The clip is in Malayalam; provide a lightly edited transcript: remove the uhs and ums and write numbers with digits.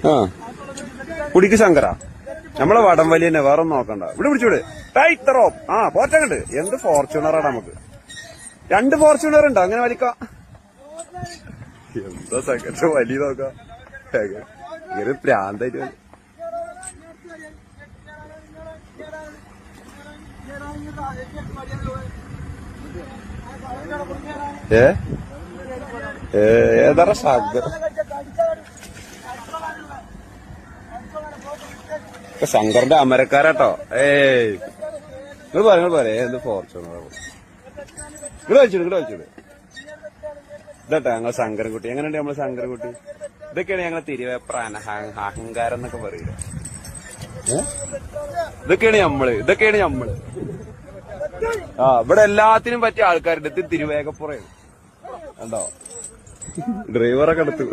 ആ കുടിക്ക് ശങ്കര നമ്മളെ വടംവലി തന്നെ വേറെ ഒന്നും നോക്കണ്ട. ഇവിടെ പിടിച്ചൂടെ ടൈറ്ററോ ആ പോറ്റങ്ങണ്ട്. എന്ത് ഫോർച്യൂണറാണ് നമുക്ക്. 2 ഫോർച്യൂണർ ഉണ്ടോ അങ്ങനെ വലിക്കാം? എന്താ സെക്കൻഡ് വലിയ നോക്കാം. ഇങ്ങനെ പ്രാന്തായിട്ട് ഏതാ ശങ്കർ ശങ്കറിന്റെ അമരക്കാരാട്ടോ. നിങ്ങൾ പറയാ എന്ത് ഫോർച്യൂണർ ഇവിടെ വെച്ചിട്ട് ഇതട്ടെ ഞങ്ങൾ ശങ്കരൻകുട്ടി. എങ്ങനെയുണ്ട് നമ്മള് ശങ്കരൻകുട്ടി? ഇതൊക്കെയാണ് ഞങ്ങളെ തിരുവേപ്ര അഹങ്കാരം എന്നൊക്കെ പറയില്ല. ഇതൊക്കെയാണ് നമ്മള്. ആ ഇവിടെ എല്ലാത്തിനും പറ്റിയ ആൾക്കാരുണ്ട്. ഇത് തിരുവേഗപ്പുറയാണ് കണ്ടോ. ഡ്രൈവറൊക്കെ എടുത്തു.